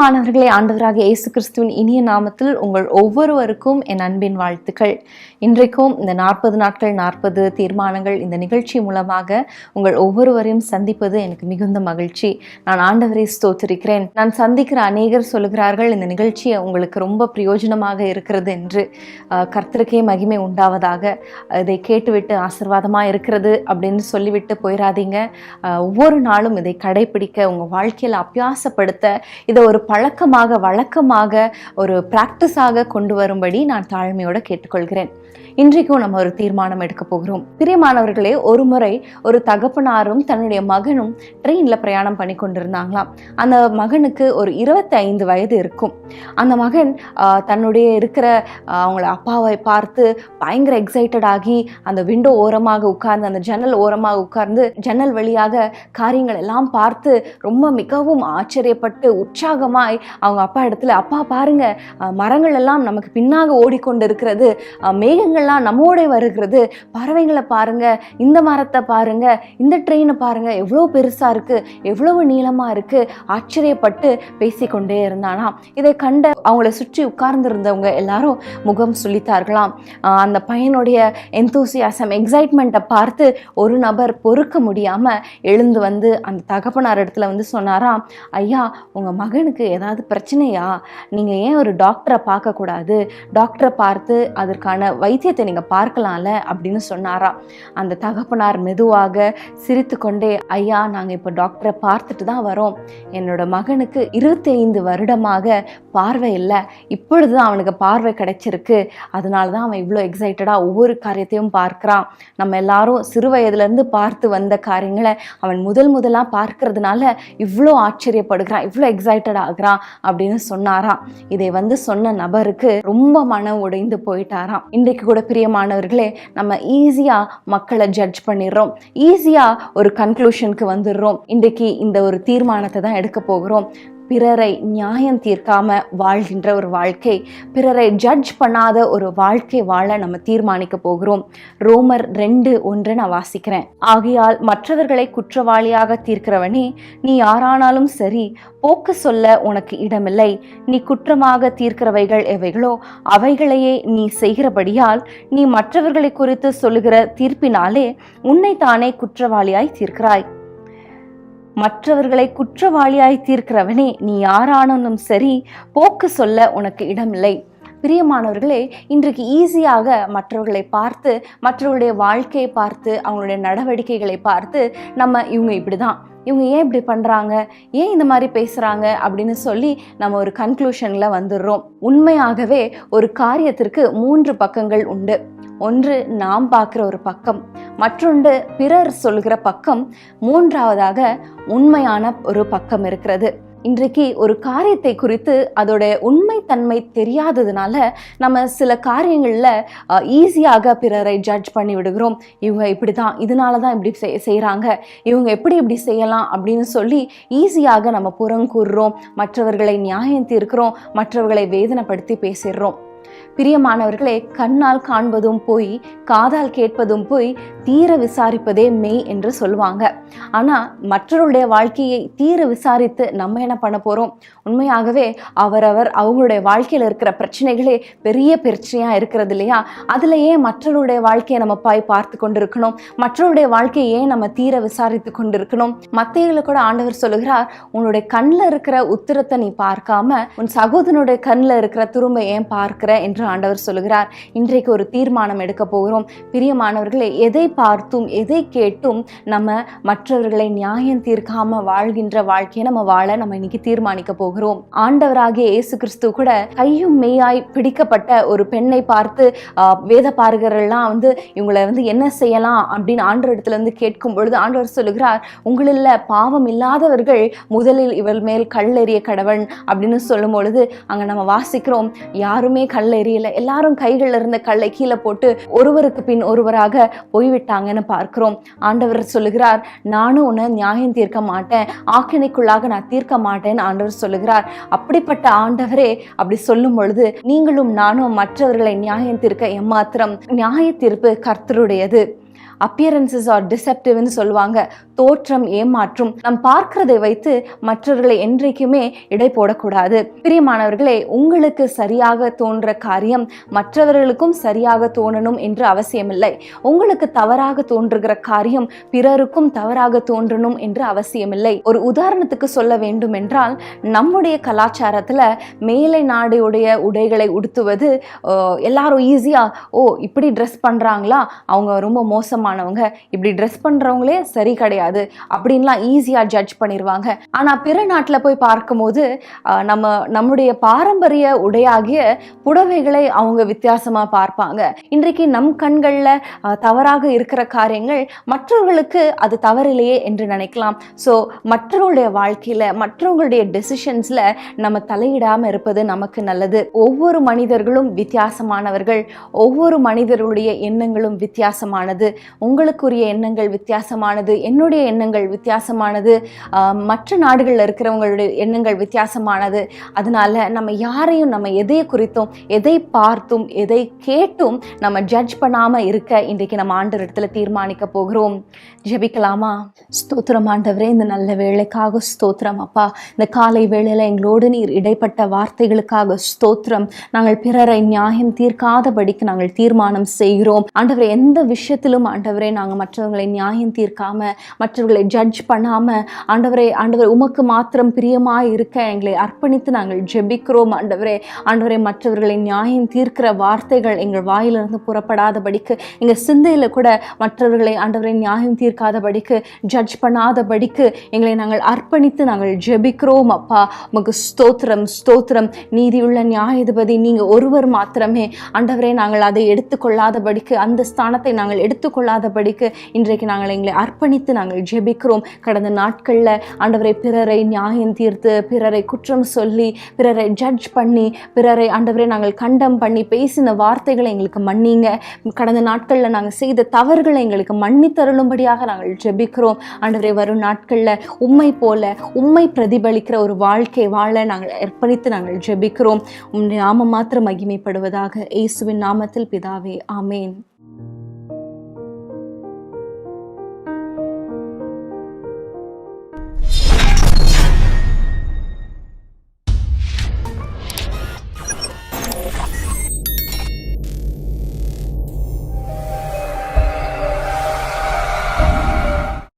பிரியமானவர்களே, ஆண்டவராகிய இயேசு கிறிஸ்துவின் இனிய நாமத்தில் உங்கள் ஒவ்வொருவருக்கும் என் அன்பின் வாழ்த்துக்கள். இன்றைக்கும் இந்த 40 நாட்கள் 40 தீர்மானங்கள் இந்த நிகழ்ச்சி மூலமாக உங்கள் ஒவ்வொருவரையும் சந்திப்பது எனக்கு மிகுந்த மகிழ்ச்சி. நான் ஆண்டவரை ஸ்தோத்திரிக்கிறேன். நான் சந்திக்கிற அநேகர் சொல்லுகிறார்கள், இந்த நிகழ்ச்சியை உங்களுக்கு ரொம்ப பிரயோஜனமாக இருக்கிறது என்று. கர்த்தருக்கே மகிமை உண்டாவதாக. இதை கேட்டுவிட்டு ஆசீர்வாதமாக இருக்கிறது அப்படின்னு சொல்லிவிட்டு போயிடாதீங்க. ஒவ்வொரு நாளும் இதை கடைபிடிக்க, உங்கள் வாழ்க்கையில் அபியாசப்படுத்த, இதை ஒரு பழக்கமாக, வழக்கமாக, ஒரு பிராக்டிஸாக கொண்டு வரும்படி நான் தாழ்மையோடு கேட்டுக்கொள்கிறேன். இன்றைக்கும் நம்ம ஒரு தீர்மானம் எடுக்க போகிறோம். பிரியமானவர்களே, ஒரு முறை ஒரு தகப்பனாரும் தன்னுடைய மகனும் ட்ரெயினில் பிரயாணம் பண்ணி கொண்டிருந்தாங்களாம். அந்த மகனுக்கு ஒரு 25 வயது இருக்கும். அந்த மகன் தன்னுடைய இருக்கிற அவங்கள அப்பாவை பார்த்து பயங்கர எக்ஸைட்டட் ஆகி அந்த விண்டோ ஓரமாக உட்கார்ந்து, அந்த ஜன்னல் ஓரமாக உட்கார்ந்து ஜன்னல் வழியாக காரியங்கள் எல்லாம் பார்த்து ரொம்ப மிகவும் ஆச்சரியப்பட்டு உற்சாகமாய் அவங்க அப்பா இடத்துல, அப்பா பாருங்க, மரங்கள் எல்லாம் நமக்கு பின்னாக ஓடிக்கொண்டு இருக்கிறது, மேகங்கள்லாம் நம்மோட வருகிறது, பறவைகளை பாருங்க, இந்த மரத்தை பாருங்க, இந்த ட்ரெயினை பாருங்க, எவ்வளோ பெருசா இருக்கு, எவ்வளவு நீளமா இருக்கு, ஆச்சரியப்பட்டு பேசிக்கொண்டே இருந்தானா. இதை கண்ட அவங்கள சுற்றி உட்கார்ந்து இருந்தவங்க எல்லாரும் முகம் சுளித்தார்களாம். அந்த பையனுடைய எந்தூசியாசம், எக்ஸைட்மெண்ட்டை பார்த்து ஒரு நபர் பொறுக்க முடியாம எழுந்து வந்து அந்த தகப்பனார் இடத்துல வந்து சொன்னாராம், ஐயா, உங்க மகனுக்கு ஏதாவது பிரச்சனையா? நீங்க ஏன் ஒரு டாக்டரை பார்க்கக்கூடாது? டாக்டரை பார்த்து அதற்கான வைத்தியத்தை நீங்க பார்க்கலாம்ல அப்படின்னு சொன்னாராம். அந்த தகப்பனார் மெதுவாக சிரித்து கொண்டே, ஐயா, நாங்க இப்போ டாக்டரை பார்த்துட்டு தான் வரோம். என்னோட மகனுக்கு 25 வருடமாக பார்வை இல்லை, இப்பொழுதுதான் அவனுக்கு பார்வை கிடைச்சிருக்கு, அதனாலதான் அவன் இவ்வளோ எக்ஸைட்டடா ஒவ்வொரு காரியத்தையும் பார்க்கிறான். நம்ம எல்லாரும் சிறு வயதுலேருந்து பார்த்து வந்த காரியங்களை அவன் முதலா பார்க்கறதுனால இவ்வளோ ஆச்சரியப்படுகிறான், இவ்வளோ எக்ஸைட்டட் ஆகுறான் அப்படின்னு சொன்னாராம். இதை வந்து சொன்ன நபருக்கு ரொம்ப மனம் உடைந்து போயிட்டாராம். இன்றைக்கு கூட பிரியமானவர்களே, நம்ம ஈஸியா மக்களை ஜட்ஜ் பண்ணிடுறோம், ஈஸியா ஒரு கன்க்ளூஷனுக்கு வந்துடுறோம். இன்றைக்கு இந்த ஒரு தீர்மானத்தை தான் எடுக்க போகிறோம். பிறரை நியாயம் தீர்க்காம வாழ்கின்ற ஒரு வாழ்க்கை, பிறரை ஜட்ஜ் பண்ணாத ஒரு வாழ்க்கை வாழ நம்ம தீர்மானிக்க போகிறோம். ரோமர் 2:1 நான் வாசிக்கிறேன். ஆகையால் மற்றவர்களை குற்றவாளியாக தீர்க்கிறவனே, நீ யாரானாலும் சரி, போக்கு சொல்ல உனக்கு இடமில்லை. நீ குற்றமாக தீர்க்கிறவைகள் எவைகளோ அவைகளையே நீ செய்கிறபடியால் நீ மற்றவர்களை குறித்து சொல்லுகிற தீர்ப்பினாலே உன்னை தானே குற்றவாளியாய் தீர்க்கிறாய். மற்றவர்களை குற்றவாளியாய் தீர்க்கிறவனே, நீ யாரானாலும் சரி, போக்கு சொல்ல உனக்கு இடமில்லை. பிரியமானவர்களே, இன்றைக்கு ஈஸியாக மற்றவர்களை பார்த்து, மற்றவர்களுடைய வாழ்க்கையை பார்த்து, அவங்களுடைய நடவடிக்கைகளை பார்த்து நம்ம இவங்க இப்படிதான், இவங்க ஏன் இப்படி பண்ணுறாங்க, ஏன் இந்த மாதிரி பேசுகிறாங்க அப்படின்னு சொல்லி நம்ம ஒரு கன்க்ளூஷனில் வந்துடுறோம். உண்மையாகவே ஒரு காரியத்திற்கு 3 பக்கங்கள் உண்டு. ஒன்று நாம் பார்க்குற ஒரு பக்கம், மற்றொன்று பிறர் சொல்கிற பக்கம், மூன்றாவதாக உண்மையான ஒரு பக்கம் இருக்கிறது. இன்றைக்கு ஒரு காரியத்தை குறித்து அதோட உண்மைத்தன்மை தெரியாததுனால நம்ம சில காரியங்களில் ஈஸியாக பிறரை ஜட்ஜ் பண்ணி விடுகிறோம். இவங்க இப்படி தான், இதனால தான் இப்படி செய்கிறாங்க, இவங்க இப்படி செய்யலாம் அப்படின்னு சொல்லி ஈஸியாக நம்ம புறங்கூறுறோம், மற்றவர்களை நியாயம் தீர்க்கிறோம், மற்றவர்களை வேதனைப்படுத்தி பேசிடுறோம். பிரியமானவர்களே, கண்ணால் காண்பதும் போய், காதால் கேட்பதும் போய், தீர விசாரிப்பதே மெய் என்று சொல்லுவாங்க. ஆனால் மற்றவருடைய வாழ்க்கையை தீர விசாரித்து நம்ம என்ன பண்ண போகிறோம்? உண்மையாகவே அவங்களுடைய வாழ்க்கையில் இருக்கிற பிரச்சனைகளே பெரிய பிரச்சனையாக இருக்கிறது இல்லையா? அதில் ஏன் மற்றவருடைய வாழ்க்கையை நம்ம பார்த்து கொண்டிருக்கணும்? மற்றவருடைய வாழ்க்கையை ஏன் நம்ம தீர விசாரித்து கொண்டிருக்கணும்? மத்தேயுல கூட ஆண்டவர் சொல்லுகிறார், உன்னுடைய கண்ணில் இருக்கிற உத்திரத்தை நீ பார்க்காம உன் சகோதரனுடைய கண்ணில் இருக்கிற துரும்பை ஏன் பார்க்கிற என்று ஆண்டவர் சொல்லுகிறார். இன்றைக்கு ஒரு தீர்மானம் எடுக்க போகிறோம். பிரியமானவர்களே, எதை பார்த்தும் எதை கேட்டும் நம்ம மற்றவர்களை நியாயம் தீர்க்காம வாழ்கின்ற வாழ்க்கையை நம்ம நம்ம இன்னைக்கு தீர்மானிக்க போகிறோம். ஆண்டவராகிய இயேசு கிறிஸ்து கூட கையும் மெய்யாய் பிடிக்கப்பட்ட ஒரு பெண்ணை பார்த்து வேத பாரகர்கள்லாம் வந்து இவங்களை வந்து என்ன செய்யலாம் அப்படின்னு ஆண்டவர் இடத்துல இருந்து கேட்கும் பொழுது ஆண்டவர் சொல்லுகிறார், உங்களில் பாவம் இல்லாதவர்கள் முதலில் இவள் மேல் கல்லெறிய கடவன் அப்படின்னு சொல்லும் பொழுது அங்க நம்ம வாசிக்கிறோம், யாருமே கல்லெறியல, எல்லாரும் கைகள் இருந்த கல்லை கீழே போட்டு ஒருவருக்கு பின் ஒருவராக போய்விட்டாங்கன்னு பார்க்கிறோம். ஆண்டவர் சொல்லுகிறார், நானும் உன்னை நியாயம் தீர்க்க மாட்டேன், ஆக்கினைக்குள்ளாக நான் தீர்க்க மாட்டேன்னு ஆண்டவர் சொல்லுகிறார். அப்படிப்பட்ட ஆண்டவரே அப்படி சொல்லும் பொழுது நீங்களும் நானும் மற்றவர்களை நியாயம் தீர்க்க எம்மாத்திரம்? நியாய தீர்ப்பு கர்த்தருடையது. அப்பியரன்சஸ் ஆர் டிசெப்டிவ்னு சொல்லுவாங்க. தோற்றம் ஏமாற்றும். நாம் பார்க்கிறதை வைத்து மற்றவர்களை என்றைக்குமே இடை போடக்கூடாது. பிரியமானவர்களே, உங்களுக்கு சரியாக தோன்ற காரியம் மற்றவர்களுக்கும் சரியாக தோணணும் என்று அவசியமில்லை. உங்களுக்கு தவறாக தோன்றுகிற காரியம் பிறருக்கும் தவறாக தோன்றணும் என்று அவசியமில்லை. ஒரு உதாரணத்துக்கு சொல்ல வேண்டும் என்றால், நம்முடைய கலாச்சாரத்துல மேலை நாடுடைய உடைகளை உடுத்துவது எல்லாரும் ஈஸியா, ஓ இப்படி ட்ரெஸ் பண்றாங்களா, அவங்க ரொம்ப மோசமானவங்க, இப்படி ட்ரெஸ் பண்றவங்களே சரி கிடையாது அப்படின்லாம் ஈஸியா ஜட்ஜ் பண்ணிடுவாங்க. ஆனா பிற நாட்டுல போய் பார்க்கும்போது நம்முடைய பாரம்பரிய உடையாகிய புடவைகளை அவங்க வித்தியாசமா பார்ப்பாங்க. இன்றைக்கு நம் கண்கள்ல தவறாக இருக்கிற காரியங்கள் மற்றவர்களுக்கு அது தவறில்லையே என்று நினைக்கலாம். ஸோ மற்றவர்களுடைய வாழ்க்கையில மற்றவங்களுடைய டெசிஷன்ஸ்ல நம்ம தலையிடாம இருப்பது நமக்கு நல்லது. ஒவ்வொரு மனிதர்களும் வித்தியாசமானவர்கள். ஒவ்வொரு மனிதர்களுடைய எண்ணங்களும் வித்தியாசமானது. உங்களுக்குரிய எண்ணங்கள் வித்தியாசமானது, என்னுடைய எண்ணங்கள் வித்தியாசமானது, மற்ற நாடுகளில் இருக்கிறவங்களுடைய எண்ணங்கள் வித்தியாசமானது. அதனால நம்ம யாரையும் நம்ம எதை குறித்தும் எதை பார்த்தும் எதை கேட்டும் நம்ம ஜட்ஜ் பண்ணாம இருக்க இன்றைக்கு நம்ம ஆண்டவரிடத்துல தீர்மானிக்க போகிறோம். ஜெபிக்கலாமா? ஸ்தோத்திரம் ஆண்டவரே, இந்த நல்ல வேளைக்காக ஸ்தோத்திரம் அப்பா. இந்த காலை வேளையில எங்களோடு நீர் இடைப்பட்ட வார்த்தைகளுக்காக ஸ்தோத்திரம். நாங்கள் பிறரை நியாயம் தீர்க்காதபடிக்கு நாங்கள் தீர்மானம் செய்கிறோம் ஆண்டவரே. எந்த விஷயத்திலும் ஆண்டவரே நாங்கள் மற்றவர்களை நியாயம் தீர்க்காம, மற்றவர்களை ஜட்ஜ் பண்ணாம ஆண்டவரே உமக்கு மாத்திரம் பிரியமாய் இருக்க எங்களை அர்ப்பணித்து நாங்கள் ஜெபிக்கிறோம் ஆண்டவரே. ஆண்டவரே, மற்றவர்களை நியாயம் தீர்க்கிற வார்த்தைகள் எங்கள் வாயிலிருந்து புறப்படாதபடிக்கு, எங்கள் சிந்தையில கூட மற்றவர்களை ஆண்டவரை நியாயம் தீர்க்காதபடிக்கு, ஜட்ஜ் பண்ணாதபடிக்கு எங்களை நாங்கள் அர்ப்பணித்து நாங்கள் ஜெபிக்கிறோம் அப்பா. உமக்கு ஸ்தோத்திரம் ஸ்தோத்திரம். நீதியுள்ள நியாயாதிபதி நீங்க ஒருவர் மாத்திரமே ஆண்டவரே. நாங்கள் அதை எடுத்துக்கொள்ளாதபடிக்கு, அந்த ஸ்தானத்தை நாங்கள் எடுத்துக்கொள்ளாதபடிக்கு இன்றைக்கு நாங்கள் எங்களை அர்ப்பணித்து நாங்கள் ஜெபிக்கிறோம். கடந்த நாட்கள்ல ஆண்டவரை பிறரை நியாயம் தீர்த்து, பிறரை குற்றம் சொல்லி, பிறரை ஜட்ஜ் பண்ணி, பிறரை ஆண்டவரை நாங்கள் கண்டம் பண்ணி பேசின வார்த்தைகளை எங்களுக்கு மன்னிங்க. கடந்த நாட்கள்ல நாங்கள் செய்த தவறுகளை எங்களுக்கு மன்னித்தருளும்படியாக நாங்கள் ஜெபிக்கிறோம் ஆண்டவரே. வரும் நாட்கள்ல உம்மை போல உம்மை பிரதிபலிக்கிற ஒரு வாழ்க்கை வாழ நாங்கள் அர்ப்பணித்து நாங்கள் ஜெபிக்கிறோம். உம்முடைய நாமம் மாத்திரம் மகிமைப்படுவதாக. இயேசுவின் நாமத்தில் பிதாவே, ஆமேன்.